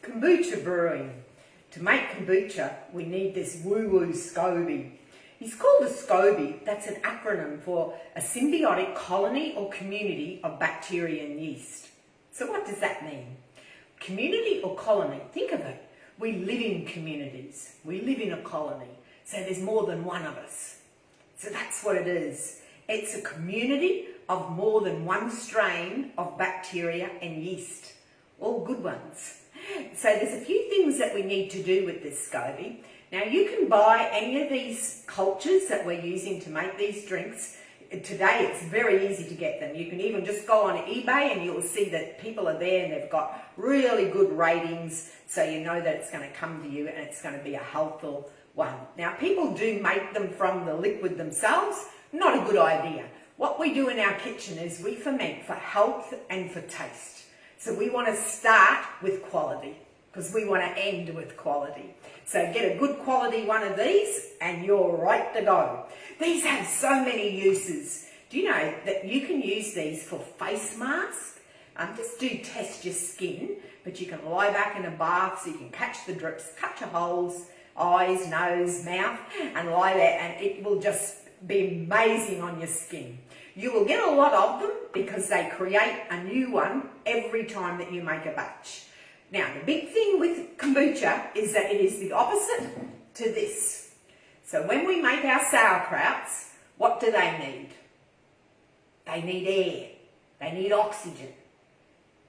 Kombucha Brewing. To make kombucha, we need this woo-woo SCOBY. It's called a SCOBY. That's an acronym for a symbiotic colony or community of bacteria and yeast. So what does that mean? Community or colony? Think of it. We live in communities. We live in a colony. So there's more than one of us. So that's what it is. It's a community of more than one strain of bacteria and yeast. All good ones. So there's a few things that we need to do with this SCOBY. Now you can buy any of these cultures that we're using to make these drinks. Today it's very easy to get them. You can even just go on eBay and you'll see that people are there and they've got really good ratings, so you know that it's going to come to you and it's going to be a healthful one. Now people do make them from the liquid themselves. Not a good idea. What we do in our kitchen is we ferment for health and for taste. So we want to start with quality because we want to end with quality. So get a good quality one of these and you're right to go. These have so many uses. Do you know that you can use these for face masks? Just do test your skin, but you can lie back in a bath so you can catch the drips, cut your holes, eyes, nose, mouth, and lie there and it will just be amazing on your skin. You will get a lot of them because they create a new one every time that you make a batch. Now, the big thing with kombucha is that it is the opposite to this. So when we make our sauerkrauts, what do they need? They need air. They need oxygen.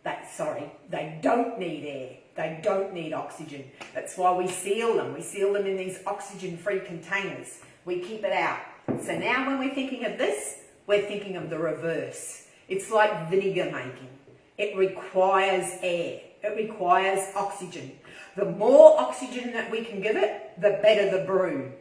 They don't need air. They don't need oxygen. That's why we seal them. We seal them in these oxygen-free containers. We keep it out. So now when we're thinking of this, we're thinking of the reverse. It's like vinegar making. It requires air. It requires oxygen. The more oxygen that we can give it, the better the brew.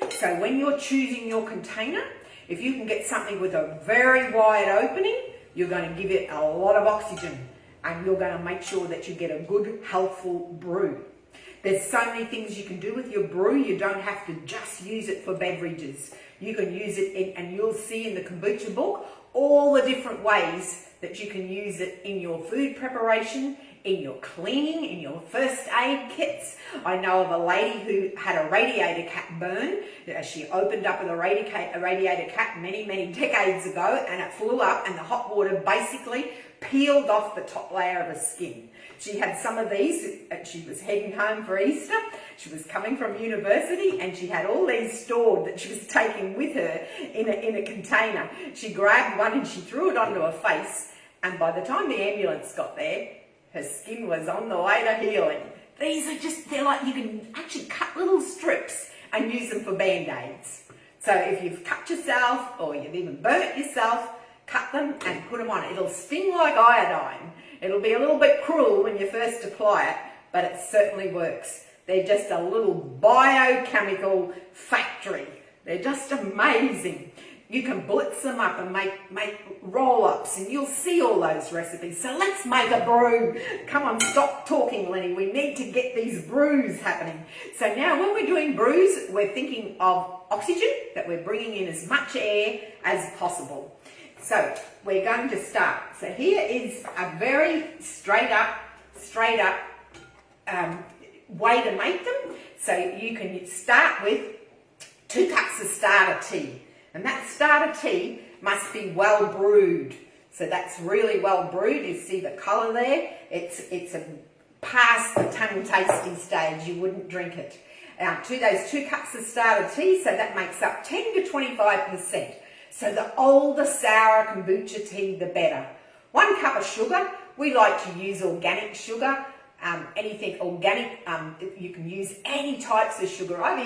So when you're choosing your container, if you can get something with a very wide opening, you're going to give it a lot of oxygen and you're going to make sure that you get a good, healthful brew. There's so many things you can do with your brew. You don't have to just use it for beverages. You can use it and you'll see in the kombucha book all the different ways that you can use it in your food preparation, in your cleaning, in your first aid kits. I know of a lady who had a radiator cap burn. She opened up with a radiator cap many, many decades ago and it flew up and the hot water basically peeled off the top layer of her skin. She had some of these. She was heading home for Easter. She was coming from university and she had all these stored that she was taking with her in a container. She grabbed one and she threw it onto her face, and by the time the ambulance got there, her skin was on the way to healing. These are just, they're like, you can actually cut little strips and use them for band-aids. So if you've cut yourself or you've even burnt yourself, cut them and put them on. It'll sting like iodine. It'll be a little bit cruel when you first apply it, but it certainly works. They're just a little biochemical factory. They're just amazing. You can blitz them up and make roll-ups and you'll see all those recipes. So let's make a brew. Come on, stop talking, Lynnie. We need to get these brews happening. So now when we're doing brews, we're thinking of oxygen, that we're bringing in as much air as possible. So we're going to start. So here is a very straight up way to make them. So you can start with 2 cups of starter tea. And that starter tea must be well brewed. So that's really well brewed. You see the colour there? It's past the tongue tasting stage. You wouldn't drink it. Those 2 cups of starter tea, so that makes up 10 to 25%. So the older sour kombucha tea, the better. 1 cup of sugar. We like to use organic sugar. Anything organic, you can use any types of sugar. I've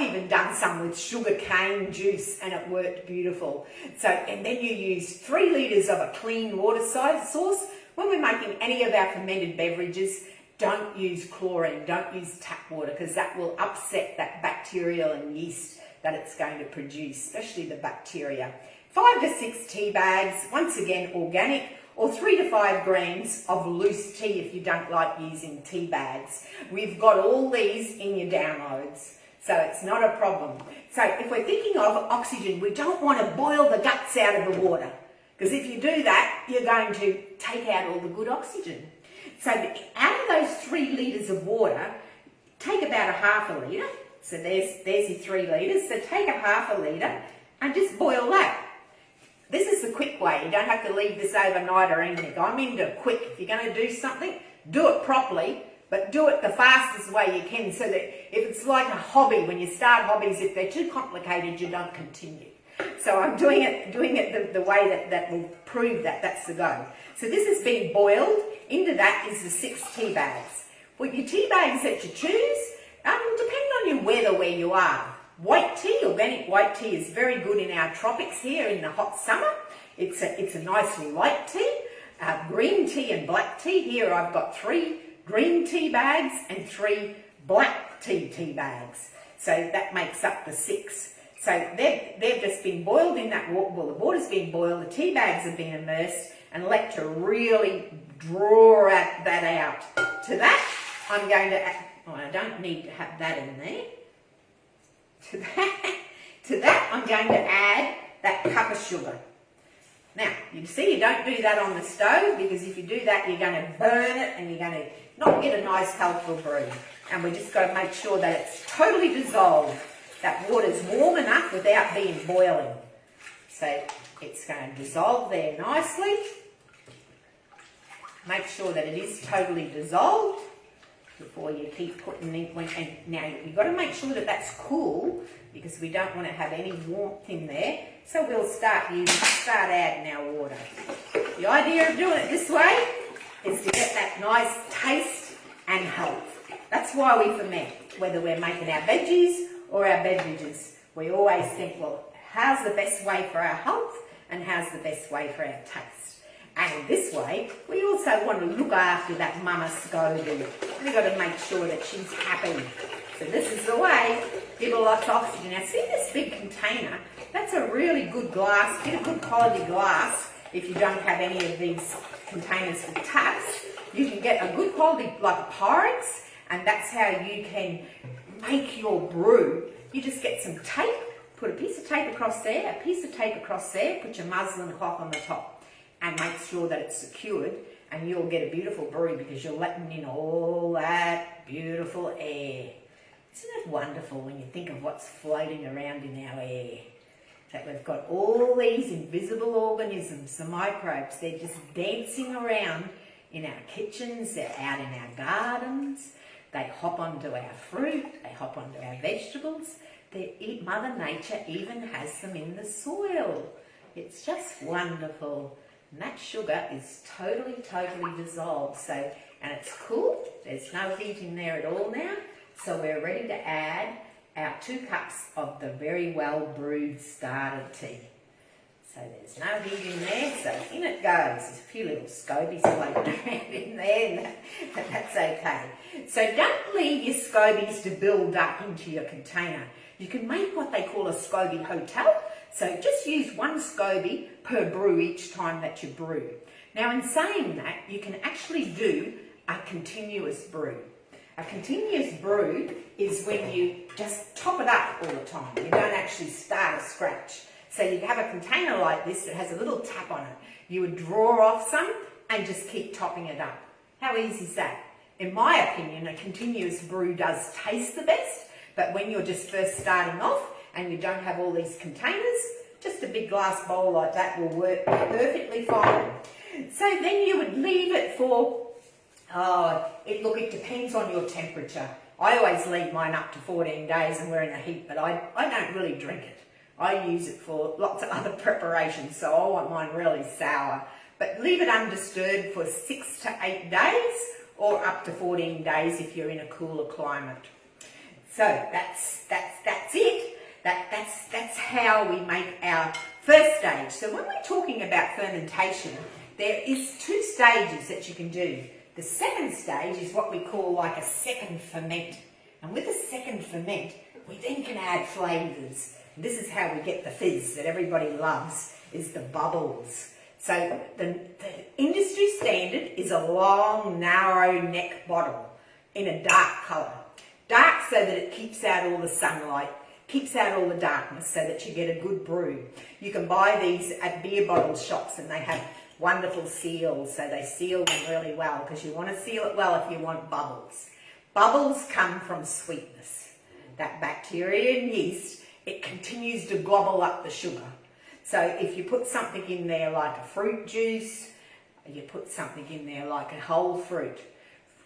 even done some with sugar cane juice and it worked beautiful. So, and then you use 3 litres of a clean water source. When we're making any of our fermented beverages, don't use chlorine, don't use tap water, because that will upset that bacterial and yeast that it's going to produce, especially the bacteria. 5 to 6 tea bags, once again organic, or 3 to 5 grams of loose tea if you don't like using tea bags. We've got all these in your downloads, so it's not a problem. So if we're thinking of oxygen, we don't want to boil the guts out of the water. Because if you do that, you're going to take out all the good oxygen. So out of those 3 litres of water, take about a half a litre. So there's your 3 litres. So take a half a litre and just boil that. This is the quick way. You don't have to leave this overnight or anything. I'm into quick. If you're going to do something, do it properly, but do it the fastest way you can, so that if it's like a hobby, when you start hobbies, if they're too complicated, you don't continue. So I'm doing it the way that will prove that that's the go. So this has been boiled. Into that is the 6 tea bags. Well, your tea bags that you choose, depend on your weather where you are. White tea, organic white tea, is very good in our tropics here in the hot summer. It's a nice light tea. Green tea and black tea. Here I've got 3 green tea bags and 3 black tea bags. So that makes up the 6. So they've just been boiled in that water. Well, the water's been boiled, the tea bags have been immersed and let to really draw that out. To that, I'm going to add, I don't need to have that in there. To that, I'm going to add that cup of sugar. Now, you see, you don't do that on the stove, because if you do that, you're going to burn it and you're going to not get a nice healthful brew. And we just got to make sure that it's totally dissolved. That water's warm enough without being boiling. So it's going to dissolve there nicely. Make sure that it is totally dissolved before you keep putting in. And now you've got to make sure that that's cool, because we don't want to have any warmth in there. So we'll start adding our water. The idea of doing it this way is to get that nice taste and health. That's why we ferment, whether we're making our veggies or our beverages. We always think, well, how's the best way for our health and how's the best way for our taste? And in this way, we also want to look after that mama SCOBY. We've got to make sure that she's happy. So this is the way. Give her lots of oxygen. Now see this big container? That's a really good glass. Get a good quality glass. If you don't have any of these containers with taps, you can get a good quality, like a Pyrex, and that's how you can make your brew. You just get some tape, put a piece of tape across there, a piece of tape across there, put your muslin cloth on the top, and make sure that it's secured, and you'll get a beautiful brew, because you're letting in all that beautiful air. Isn't it wonderful when you think of what's floating around in our air? That we've got all these invisible organisms, the microbes, they're just dancing around in our kitchens, they're out in our gardens, they hop onto our fruit, they hop onto our vegetables. Mother Nature even has them in the soil. It's just wonderful. And that sugar is totally dissolved. So, and it's cool, there's no heat in there at all now. So we're ready to add our 2 cups of the very well brewed starter tea. So there's no heat in there, so in it goes. There's a few little SCOBYs floating around in there, and that's okay. So don't leave your SCOBYs to build up into your container. You can make what they call a SCOBY hotel. So just use 1 SCOBY per brew each time that you brew. Now in saying that, you can actually do a continuous brew. A continuous brew is when you just top it up all the time. You don't actually start a scratch. So you have a container like this that has a little tap on it. You would draw off some and just keep topping it up. How easy is that? In my opinion, a continuous brew does taste the best, but when you're just first starting off and you don't have all these containers, just a big glass bowl like that will work perfectly fine. So then you would leave it for, it depends on your temperature. I always leave mine up to 14 days and we're in the heat, but I don't really drink it. I use it for lots of other preparations, so I want mine really sour. But leave it undisturbed for 6 to 8 days or up to 14 days if you're in a cooler climate. So that's it. That's how we make our first stage. So when we're talking about fermentation, there is 2 stages that you can do. The second stage is what we call like a second ferment. And with a second ferment, we then can add flavours. This is how we get the fizz that everybody loves, is the bubbles. So the industry standard is a long, narrow neck bottle in a dark colour. Dark so that it keeps out all the sunlight. keeps out all the darkness so that you get a good brew. You can buy these at beer bottle shops and they have wonderful seals, so they seal them really well because you want to seal it well if you want bubbles. Bubbles come from sweetness. That bacteria yeast, it continues to gobble up the sugar. So if you put something in there like a fruit juice, you put something in there like a whole fruit.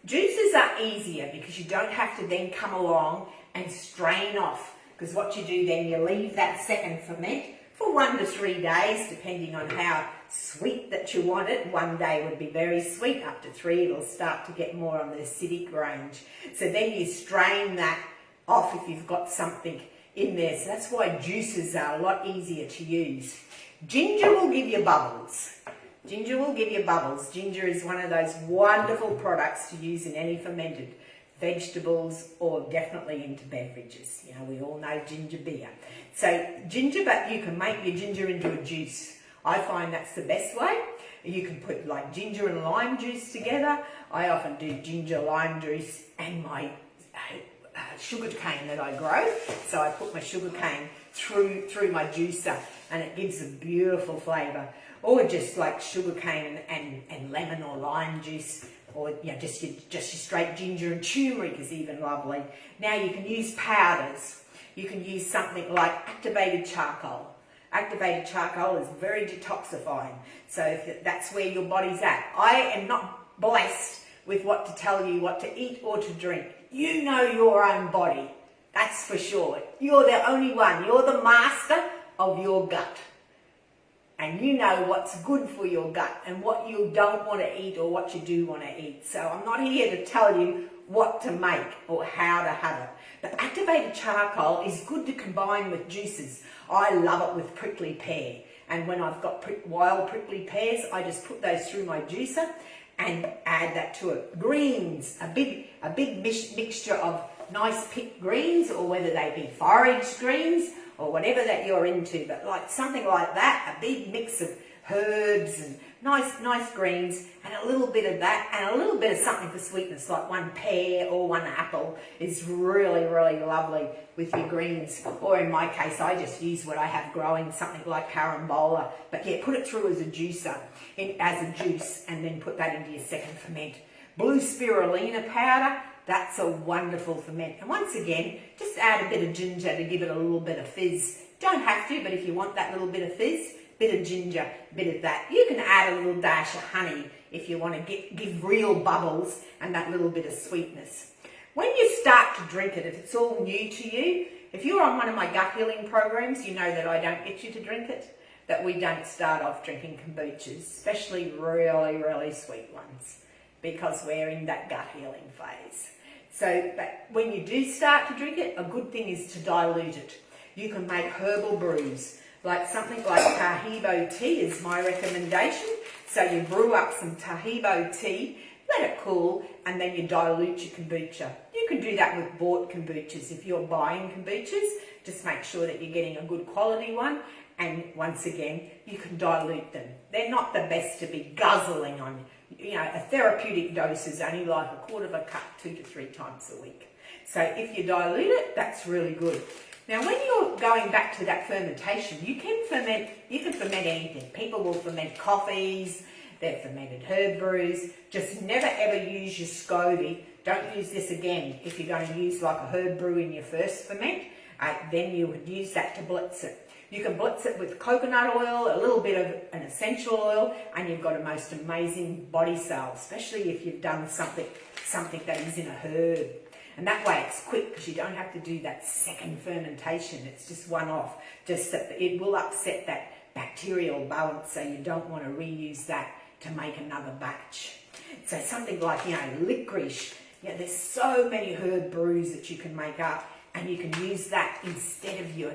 Juices are easier because you don't have to then come along and strain off, because what you do then, you leave that second ferment for 1 to 3 days, depending on how sweet that you want it. 1 day would be very sweet, up to 3 it'll start to get more on the acidic range. So then you strain that off if you've got something in there. So that's why juices are a lot easier to use. Ginger will give you bubbles. Ginger will give you bubbles. Ginger is one of those wonderful products to use in any fermented vegetables or definitely into beverages. You know, we all know ginger beer. So ginger, but you can make your ginger into a juice. I find that's the best way. You can put like ginger and lime juice together. I often do ginger, lime juice and my sugar cane that I grow. So I put my sugar cane through my juicer and it gives a beautiful flavour. Or just like sugar cane and lemon or lime juice, or you know, just your straight ginger and turmeric is even lovely. Now you can use powders. You can use something like activated charcoal. Activated charcoal is very detoxifying. So if that's where your body's at. I am not blessed with what to tell you what to eat or to drink. You know your own body, that's for sure. You're the only one. You're the master of your gut. And you know what's good for your gut and what you don't want to eat or what you do want to eat. So I'm not here to tell you what to make or how to have it. But activated charcoal is good to combine with juices. I love it with prickly pear. And when I've got wild prickly pears, I just put those through my juicer and add that to it. Greens, a big mixture of nice picked greens, or whether they be foraged greens, or whatever that you're into, but like something like that, a big mix of herbs and nice greens and a little bit of that and a little bit of something for sweetness, like 1 pear or 1 apple is really, really lovely with your greens. Or in my case, I just use what I have growing, something like carambola. But yeah, put it through as a juicer, as a juice, and then put that into your second ferment. Blue spirulina powder, that's a wonderful ferment. And once again, just add a bit of ginger to give it a little bit of fizz. Don't have to, but if you want that little bit of fizz, bit of ginger, bit of that. You can add a little dash of honey if you want to give real bubbles and that little bit of sweetness. When you start to drink it, if it's all new to you, if you're on one of my gut healing programs, you know that I don't get you to drink it, that we don't start off drinking kombuchas, especially really, really sweet ones, because we're in that gut healing phase. So but when you do start to drink it, a good thing is to dilute it. You can make herbal brews, like something like Tahibo tea is my recommendation. So you brew up some Tahibo tea, let it cool, and then you dilute your kombucha. You can do that with bought kombuchas. If you're buying kombuchas, just make sure that you're getting a good quality one. And once again, you can dilute them. They're not the best to be guzzling on. You know, a therapeutic dose is only like 1/4 of a cup 2 to 3 times a week. So if you dilute it, that's really good. Now, when you're going back to that fermentation, you can ferment anything. People will ferment coffees, they've fermented herb brews. Just never ever use your SCOBY. Don't use this again. If you're going to use like a herb brew in your first ferment, then you would use that to blitz it. You can blitz it with coconut oil, a little bit of an essential oil, and you've got a most amazing body cell, especially if you've done something that is in a herb. And that way it's quick because you don't have to do that second fermentation. It's just one off. Just that it will upset that bacterial balance, so you don't want to reuse that to make another batch. So something like, you know, licorice. You know, there's so many herb brews that you can make up, and you can use that instead of your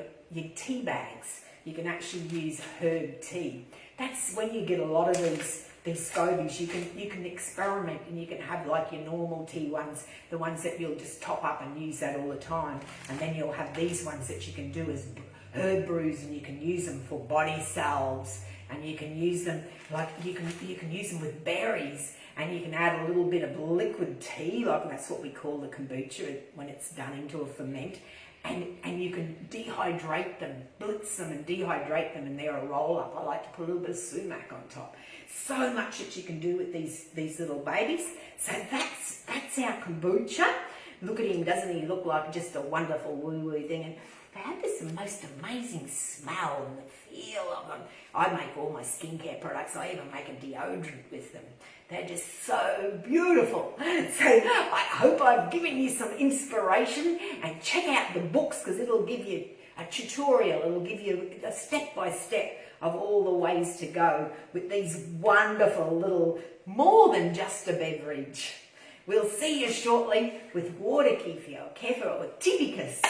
tea bags. You can actually use herb tea. That's when you get a lot of these SCOBYs. You can experiment, and you can have like your normal tea ones, the ones that you'll just top up and use that all the time. And then you'll have these ones that you can do as herb brews, and you can use them for body salves, and you can use them like you can use them with berries, and you can add a little bit of liquid tea, like that's what we call the kombucha when it's done into a ferment. and you can dehydrate them, blitz them and dehydrate them, and they're a roll-up. I like to put a little bit of sumac on top. So much that you can do with these little babies. So that's our kombucha. Look at him, doesn't he look like just a wonderful woo-woo thing? And they have this most amazing smell and the feel of them. I make all my skincare products. I even make a deodorant with them. They're just so beautiful. So I hope I've given you some inspiration, and check out the books because it'll give you a tutorial. It'll give you a step-by-step of all the ways to go with these wonderful little, more than just a beverage. We'll see you shortly with water kefir or tibicus.